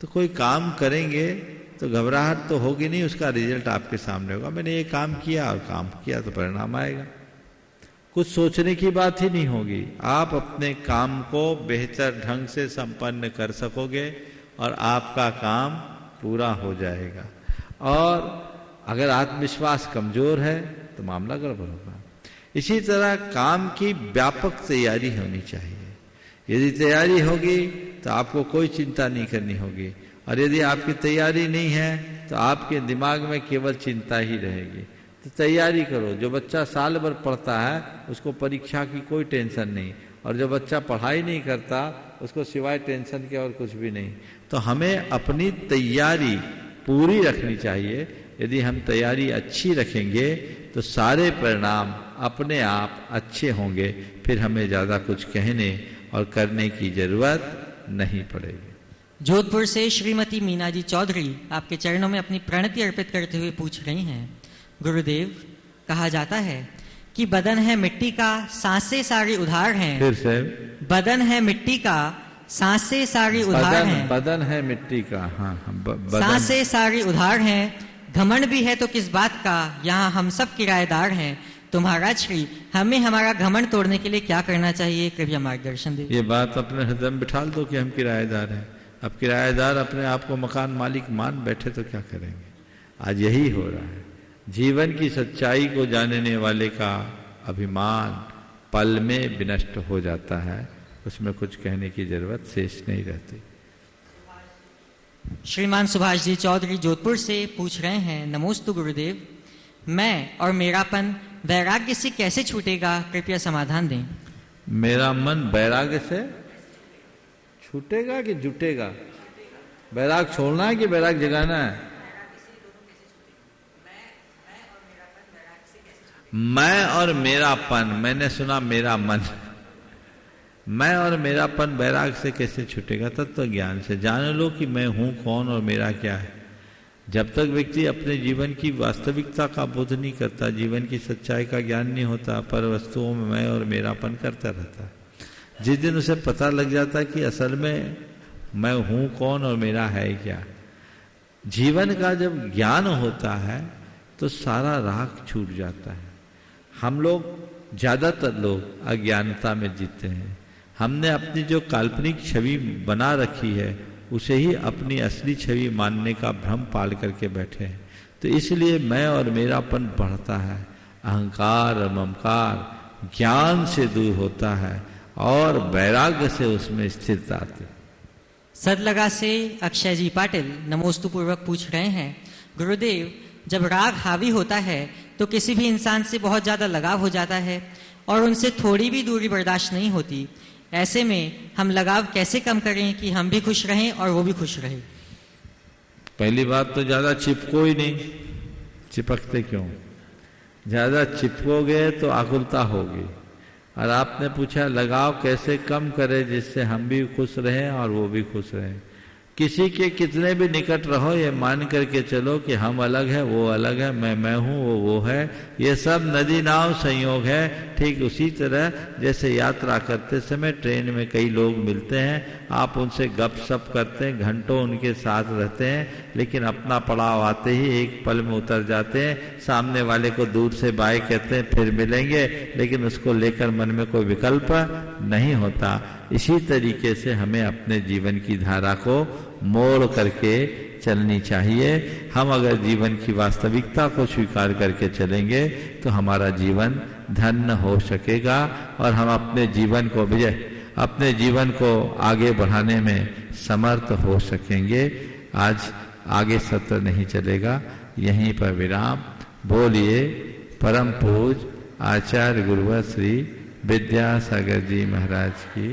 तो कोई काम करेंगे तो घबराहट तो होगी नहीं, उसका रिजल्ट आपके सामने होगा। मैंने ये काम किया और काम किया तो परिणाम आएगा। कुछ सोचने की बात ही नहीं होगी, आप अपने काम को बेहतर ढंग से संपन्न कर सकोगे और आपका काम पूरा हो जाएगा। और अगर आत्मविश्वास कमजोर है तो मामला गड़बड़ होगा। इसी तरह काम की व्यापक तैयारी होनी चाहिए। यदि तैयारी होगी तो आपको कोई चिंता नहीं करनी होगी, और यदि आपकी तैयारी नहीं है तो आपके दिमाग में केवल चिंता ही रहेगी। तो तैयारी करो। जो बच्चा साल भर पढ़ता है उसको परीक्षा की कोई टेंशन नहीं, और जो बच्चा पढ़ाई नहीं करता उसको सिवाय टेंशन के और कुछ भी नहीं। तो हमें अपनी तैयारी पूरी रखनी चाहिए। यदि हम तैयारी अच्छी रखेंगे तो सारे परिणाम अपने आप अच्छे होंगे, फिर हमें ज़्यादा कुछ कहने और करने की जरूरत नहीं पड़ेगी। जोधपुर से श्रीमती मीना जी चौधरी आपके चरणों में अपनी प्रणति अर्पित करते हुए पूछ रही हैं, गुरुदेव, कहा जाता है कि बदन है मिट्टी का, सांसें सारी उधार हैं। फिर से, बदन है मिट्टी का, सांसें सारी उधार हैं। बदन है मिट्टी का, हाँ, सांसें सारी उधार हैं। घमंड भी है तो किस बात का, यहाँ हम सब किराएदार हैं। तो महाराज श्री, हमें हमारा घमंड तोड़ने के लिए क्या करना चाहिए, कृपया मार्गदर्शन दें। ये बात अपने हृदय में बिठा दो कि हम किराएदार हैं। अब किराएदार अपने आप को मकान मालिक मान बैठे तो क्या करेंगे। आज यही हो रहा है। जीवन की सच्चाई को जानने वाले का अभिमान पल में विनष्ट हो जाता है, उसमें कुछ कहने की जरूरत शेष नहीं रहती। श्रीमान सुभाष जी चौधरी जोधपुर से पूछ रहे हैं, नमोस्तु गुरुदेव, मैं और मेरापन वैराग्य से कैसे छूटेगा, कृपया समाधान दें। मेरा मन वैराग्य से छूटेगा कि जुटेगा? वैराग छोड़ना है कि वैराग जगाना है? मैं और मेरापन, मैंने सुना मेरा मन। मैं और मेरापन वैराग से कैसे छूटेगा? तत्व ज्ञान से। जान लो कि मैं हूं कौन और मेरा क्या है। जब तक व्यक्ति अपने जीवन की वास्तविकता का बोध नहीं करता, जीवन की सच्चाई का ज्ञान नहीं होता, पर वस्तुओं में मैं और मेरापन करता रहता है। जिस दिन उसे पता लग जाता है कि असल में मैं हूं कौन और मेरा है क्या, जीवन का जब ज्ञान होता है तो सारा राग छूट जाता है। हम लोग, ज्यादातर लोग अज्ञानता में जीते हैं। हमने अपनी जो काल्पनिक छवि बना रखी है उसे ही अपनी असली छवि मानने का भ्रम पाल करके बैठे हैं। तो इसलिए मैं और मेरापन बढ़ता है, अहंकार और ममकार ज्ञान से दूर होता है और वैराग्य से उसमें स्थिरता आती है। सदलगा से अक्षय जी पाटिल नमोस्तु पूर्वक पूछ रहे हैं, गुरुदेव, जब राग हावी होता है तो किसी भी इंसान से बहुत ज्यादा लगाव हो जाता है और उनसे थोड़ी भी दूरी बर्दाश्त नहीं होती। ऐसे में हम लगाव कैसे कम करें कि हम भी खुश रहें और वो भी खुश रहे? पहली बात तो ज्यादा चिपको ही नहीं। चिपकते क्यों? ज्यादा चिपकोगे तो आकुलता होगी। और आपने पूछा लगाव कैसे कम करें जिससे हम भी खुश रहें और वो भी खुश रहें। किसी के कितने भी निकट रहो, ये मान करके चलो कि हम अलग है, वो अलग है, मैं हूँ, वो है। ये सब नदी नाव संयोग है। ठीक उसी तरह जैसे यात्रा करते समय ट्रेन में कई लोग मिलते हैं, आप उनसे गपशप करते हैं, घंटों उनके साथ रहते हैं, लेकिन अपना पड़ाव आते ही एक पल में उतर जाते हैं। सामने वाले को दूर से बाय कहते हैं, फिर मिलेंगे, लेकिन उसको लेकर मन में कोई विकल्प नहीं होता। इसी तरीके से हमें अपने जीवन की धारा को मोड़ करके चलनी चाहिए। हम अगर जीवन की वास्तविकता को स्वीकार करके चलेंगे तो हमारा जीवन धन्य हो सकेगा और हम अपने जीवन को आगे बढ़ाने में समर्थ हो सकेंगे। आज आगे सत्र नहीं चलेगा, यहीं पर विराम। बोलिए परम पूज आचार्य गुरुवर श्री विद्यासागर जी महाराज की